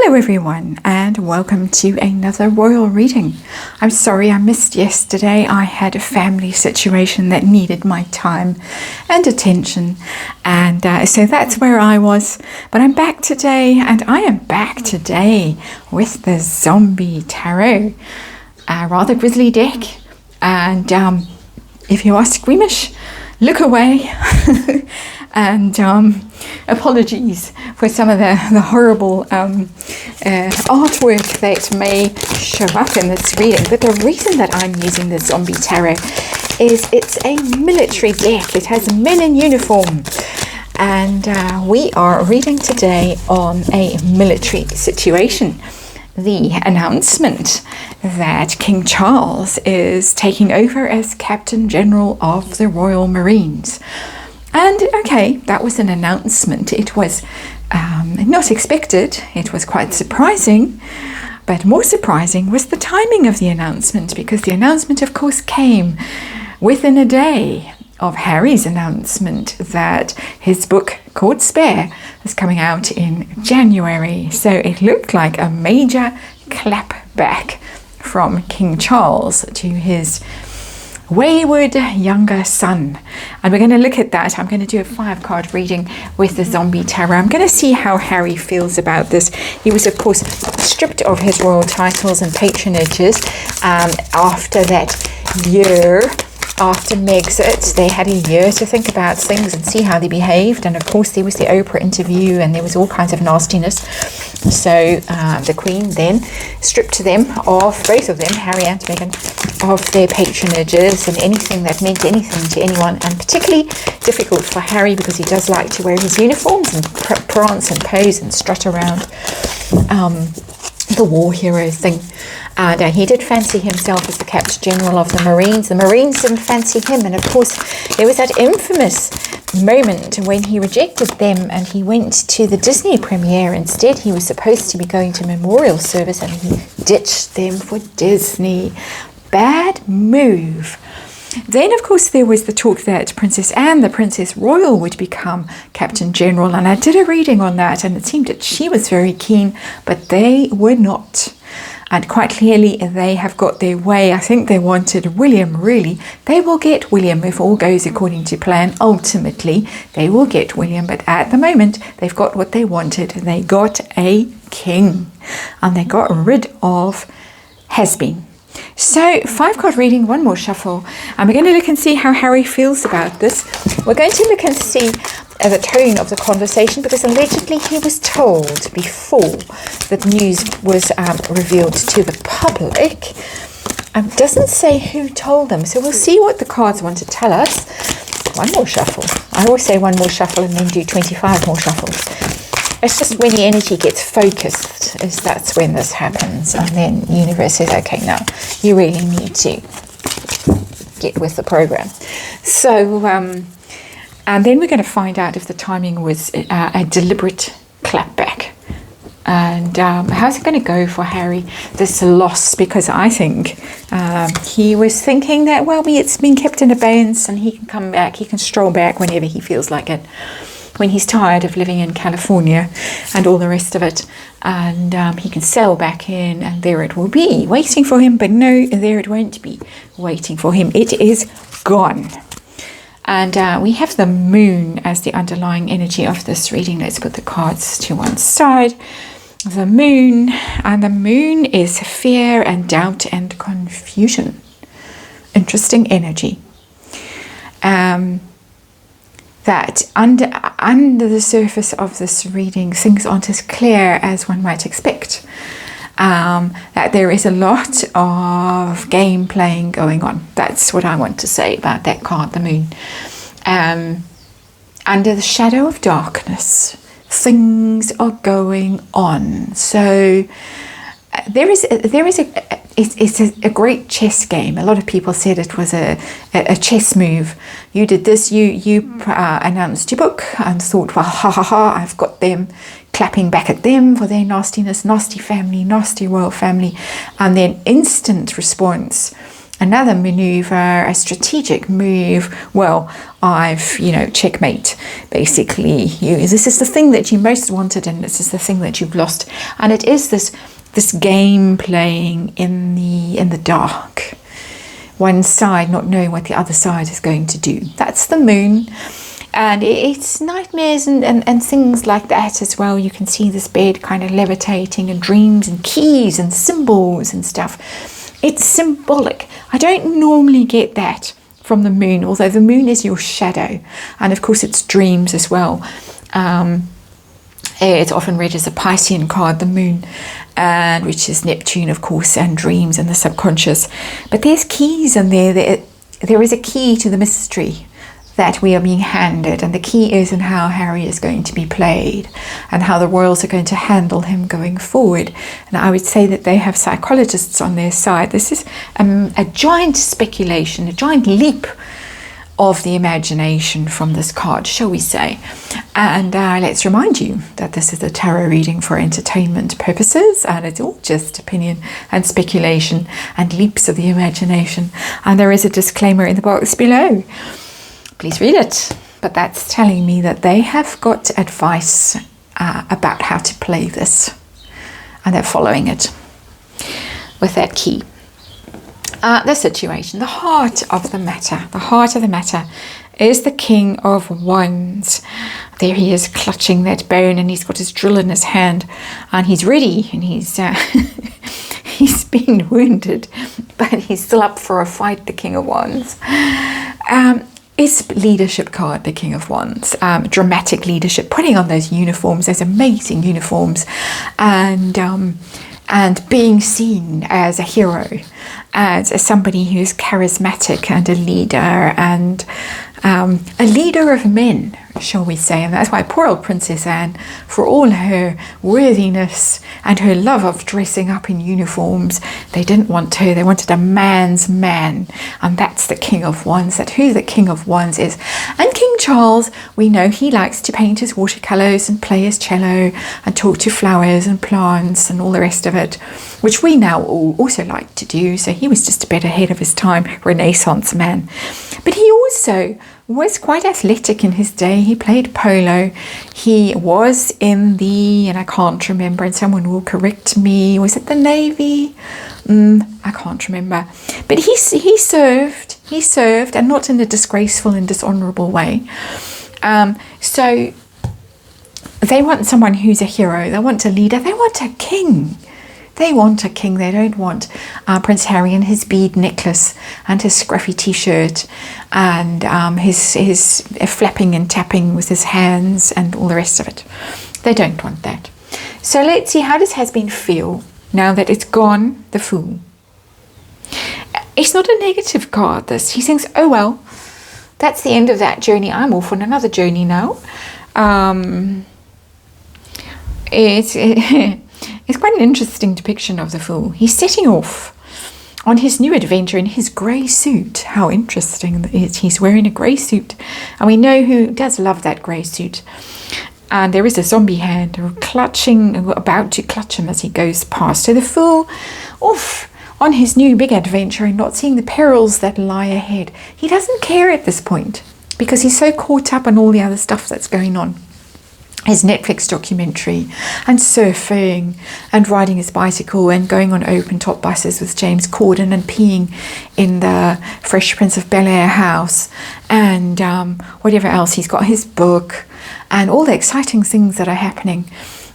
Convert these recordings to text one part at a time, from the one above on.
Hello everyone and welcome to another royal reading. I'm sorry I missed yesterday. I had a family situation that needed my time and attention, and so that's where I was. But I'm back today, and I am back today with the Zombie Tarot, a rather grisly deck. And if you are squeamish, look away. And apologies for some of the horrible artwork that may show up in this reading. But the reason that I'm using the Zombie Tarot is it's a military deck. It has men in uniform. And we are reading today on a military situation. The announcement that King Charles is taking over as Captain General of the Royal Marines. And okay, that was an announcement. It was not expected. It was quite surprising. But more surprising was the timing of the announcement, because the announcement, of course, came within a day of Harry's announcement that his book, Court Spare, is coming out in January. So it looked like a major clap back from King Charles to his wayward younger son. And we're going to look at that. I'm going to do a 5-card reading with the Zombie Tarot. I'm going to see how Harry feels about this. He was, of course, stripped of his royal titles and patronages after that year. After Megxit, they had a year to think about things and see how they behaved. And of course, there was the Oprah interview and there was all kinds of nastiness. So the Queen then stripped them of, both of them, Harry and Meghan, of their patronages and anything that meant anything to anyone. And particularly difficult for Harry because he does like to wear his uniforms and prance and pose and strut around the war hero thing. And he did fancy himself as the Captain General of the Marines. The Marines didn't fancy him. And of course, there was that infamous moment when he rejected them and he went to the Disney premiere. Instead, he was supposed to be going to memorial service and he ditched them for Disney. Bad move. Then, of course, there was the talk that Princess Anne, the Princess Royal, would become Captain General. And I did a reading on that, and it seemed that she was very keen, but they were not. And quite clearly, they have got their way. I think they wanted William, really. They will get William if all goes according to plan. Ultimately, they will get William. But at the moment, they've got what they wanted. They got a king. And they got rid of Has-Been. So, 5-card reading, one more shuffle. And we're going to look and see how Harry feels about this. We're going to look and see the tone of the conversation, because allegedly he was told before the news was revealed to the public. Doesn't say who told them, so we'll see what the cards want to tell us. One more shuffle. I always say one more shuffle and then do 25 more shuffles. It's just when the energy gets focused, that's when this happens. And then the universe says, okay, now you really need to get with the program. So, and then we're going to find out if the timing was a deliberate clapback. And how's it going to go for Harry, this loss? Because I think he was thinking that, well, it's been kept in abeyance and he can come back, he can stroll back whenever he feels like it, when he's tired of living in California and all the rest of it. And he can sail back in and there it will be waiting for him. But no, there it won't be waiting for him. It is gone. And we have the moon as the underlying energy of this reading. Let's put the cards to one side. The moon, and the moon is fear and doubt and confusion. Interesting energy. That under the surface of this reading, things aren't as clear as one might expect. That there is a lot of game playing going on. That's what I want to say about that card, the moon. Under the shadow of darkness, things are going on. So it's a great chess game. A lot of people said it was a chess move. You did this, you announced your book and thought, well, ha ha ha, I've got them, clapping back at them for their nastiness, nasty family, nasty royal family. And then instant response another maneuver, a strategic move. Well, I've, checkmate, basically. This is the thing that you most wanted, and this is the thing that you've lost. And it is this game playing in the dark. One side not knowing what the other side is going to do. That's the moon. And it's nightmares and things like that as well. You can see this bed kind of levitating, and dreams and keys and symbols and stuff. It's symbolic. I don't normally get that from the moon, although the moon is your shadow. And of course it's dreams as well. It's often read as a Piscean card, the moon, and which is Neptune, of course, and dreams and the subconscious. But there's keys in there. There is a key to the mystery that we are being handed, and the key is in how Harry is going to be played and how the royals are going to handle him going forward. And I would say that they have psychologists on their side. This is a giant speculation, a giant leap of the imagination from this card, shall we say. And let's remind you that this is a tarot reading for entertainment purposes, and it's all just opinion and speculation and leaps of the imagination. And there is a disclaimer in the box below. Please read it. But that's telling me that they have got advice about how to play this, and they're following it with that key. The situation, the heart of the matter is the King of Wands. There he is, clutching that bone, and he's got his drill in his hand, and he's ready, and he's he's been wounded, but he's still up for a fight, the King of Wands. It's leadership card, the King of Wands. Dramatic leadership, putting on those uniforms, those amazing uniforms, and being seen as a hero, as somebody who's charismatic and a leader, and a leader of men, shall we say. And that's why poor old Princess Anne, for all her worthiness and her love of dressing up in uniforms, they didn't want her. They wanted a man's man. And that's the King of Wands. That's who the King of Wands is. And King Charles, we know he likes to paint his watercolours and play his cello and talk to flowers and plants and all the rest of it, which we now all also like to do. So he was just a bit ahead of his time, Renaissance man. But he also was quite athletic in his day. He played polo. He was in the, and I can't remember, and someone will correct me, was it the Navy? I can't remember. But he served, and not in a disgraceful and dishonourable way. So they want someone who's a hero. They want a leader. They want a king. They want a king. They don't want Prince Harry and his bead necklace and his scruffy t-shirt and his flapping and tapping with his hands and all the rest of it. They don't want that. So let's see, how does Has-Been feel now that it's gone, the Fool? It's not a negative card, this. He thinks, oh well, that's the end of that journey. I'm off on another journey now. It's quite an interesting depiction of the Fool. He's setting off on his new adventure in his grey suit. How interesting that is. He's wearing a grey suit. And we know who does love that grey suit. And there is a zombie hand about to clutch him as he goes past. So the Fool, off on his new big adventure and not seeing the perils that lie ahead. He doesn't care at this point because he's so caught up on all the other stuff that's going on. His Netflix documentary and surfing and riding his bicycle and going on open top buses with James Corden and peeing in the Fresh Prince of Bel-Air house and whatever else. He's got his book and all the exciting things that are happening,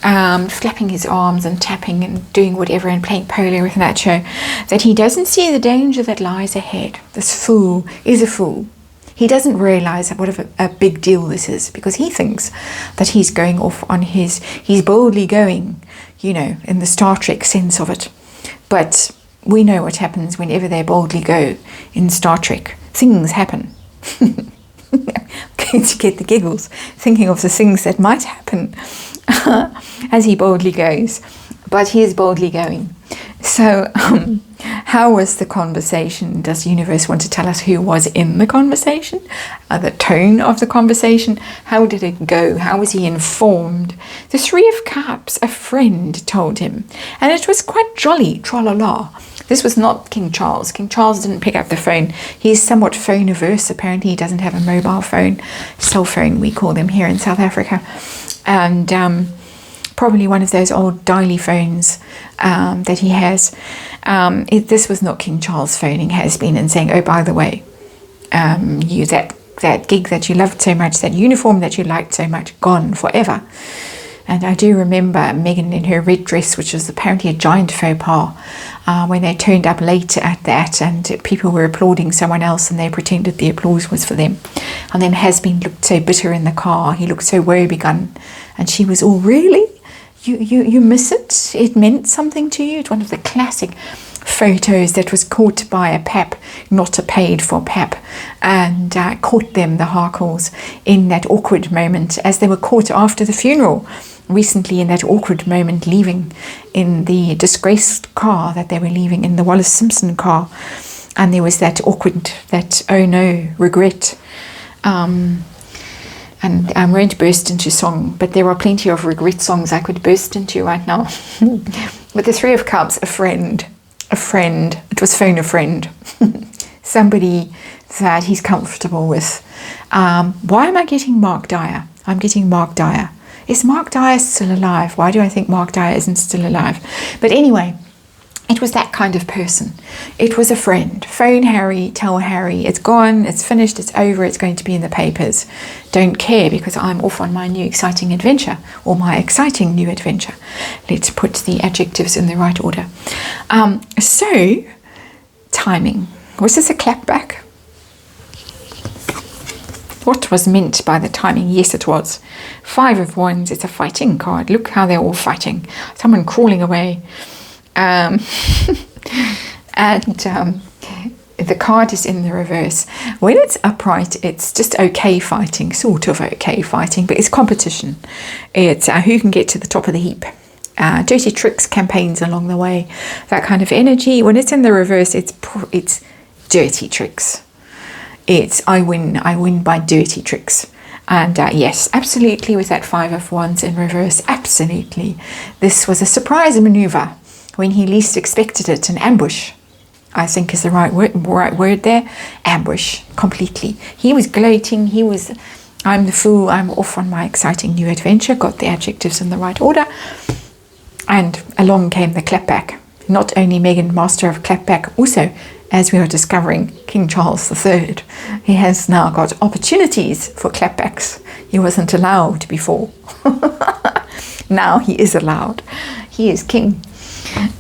flapping his arms and tapping and doing whatever and playing polo with Nacho, that he doesn't see the danger that lies ahead. This Fool is a fool. He doesn't realise what a big deal this is because he thinks that he's going off on he's boldly going, in the Star Trek sense of it. But we know what happens whenever they boldly go in Star Trek. Things happen. Going to get the giggles, thinking of the things that might happen as he boldly goes. But he is boldly going. So, how was the conversation? Does the universe want to tell us who was in the conversation? The tone of the conversation? How did it go? How was he informed? The Three of Cups, a friend told him. And it was quite jolly, tra-la-la. This was not King Charles. King Charles didn't pick up the phone. He's somewhat phone averse. Apparently he doesn't have a mobile phone, cell phone we call them here in South Africa. And probably one of those old dialy phones that he has. This was not King Charles phoning Has-Been and saying, oh, by the way, you that gig that you loved so much, that uniform that you liked so much, gone forever. And I do remember Meghan in her red dress, which was apparently a giant faux pas, when they turned up late at that and people were applauding someone else and they pretended the applause was for them. And then Has-Been looked so bitter in the car. He looked so woebegone. And she was all, really? You miss it? It meant something to you? It's one of the classic photos that was caught by a pap, not a paid for pap, and caught them, the Harkles, in that awkward moment as they were caught after the funeral recently, in that awkward moment leaving in the disgraced car that they were leaving in, the Wallace Simpson car. And there was that awkward, that oh no, regret. And I won't burst into song, but there are plenty of regret songs I could burst into right now. With the Three of Cups, a friend, it was phone a friend, somebody that he's comfortable with. Why am I getting Mark Dyer? I'm getting Mark Dyer. Is Mark Dyer still alive? Why do I think Mark Dyer isn't still alive? But anyway, it was that kind of person. It was a friend. Phone Harry, tell Harry, it's gone, it's finished, it's over, it's going to be in the papers. Don't care because I'm off on my new exciting adventure, or my exciting new adventure. Let's put the adjectives in the right order. So, timing. Was this a clapback? What was meant by the timing? Yes, it was. 5 of Wands, it's a fighting card. Look how they're all fighting. Someone crawling away. And the card is in the reverse. When it's upright, it's just okay fighting, sort of okay fighting, but it's competition. It's who can get to the top of the heap. Dirty tricks, campaigns along the way, that kind of energy. When it's in the reverse, it's dirty tricks. It's I win by dirty tricks. And yes, absolutely, with that 5 of Wands in reverse, absolutely. This was a surprise maneuver when he least expected it, an ambush, I think is the right word there. Ambush, completely. He was gloating, I'm the fool, I'm off on my exciting new adventure, got the adjectives in the right order. And along came the clapback. Not only Meghan, master of clapback, also, as we are discovering, King Charles III. He has now got opportunities for clapbacks. He wasn't allowed before. Now he is allowed. He is king.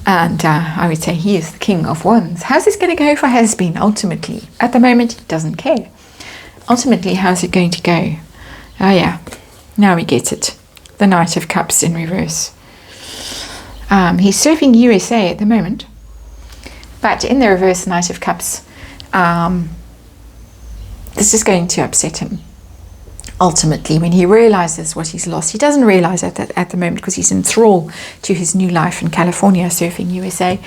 And I would say he is the King of Wands. How's this going to go for Has-Been ultimately? At the moment, he doesn't care. Ultimately, how's it going to go? Oh yeah, now we get it. The Knight of Cups in reverse. He's surfing USA at the moment. But in the reverse Knight of Cups, this is going to upset him. Ultimately, when he realizes what he's lost, he doesn't realize it at the moment because he's in thrall to his new life in California, surfing USA.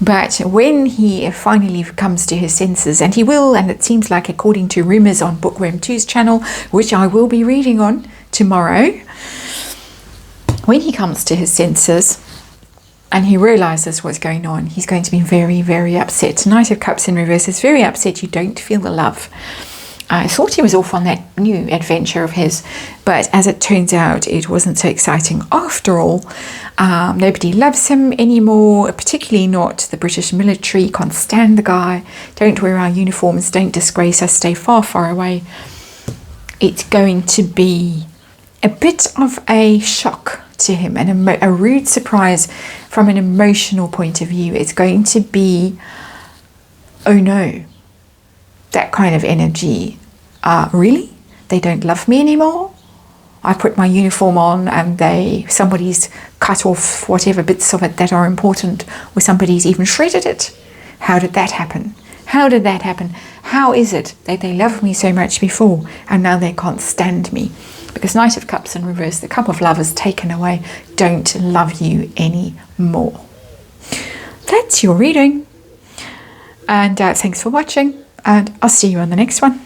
But when he finally comes to his senses, and he will, and it seems like according to rumors on Bookworm 2's channel, which I will be reading on tomorrow, when he comes to his senses and he realizes what's going on, he's going to be very, very upset. Knight of Cups in reverse is very upset. You don't feel the love. I thought he was off on that new adventure of his, but as it turns out, it wasn't so exciting after all. Nobody loves him anymore, particularly not the British military. Can't stand the guy. Don't wear our uniforms. Don't disgrace us. Stay far, far away. It's going to be a bit of a shock to him and a rude surprise from an emotional point of view. It's going to be, oh no, that kind of energy. Really? They don't love me anymore? I put my uniform on and somebody's cut off whatever bits of it that are important, or somebody's even shredded it. How did that happen? How did that happen? How is it that they loved me so much before and now they can't stand me? Because Knight of Cups in reverse, the cup of love is taken away, don't love you anymore. That's your reading. And thanks for watching, and I'll see you on the next one.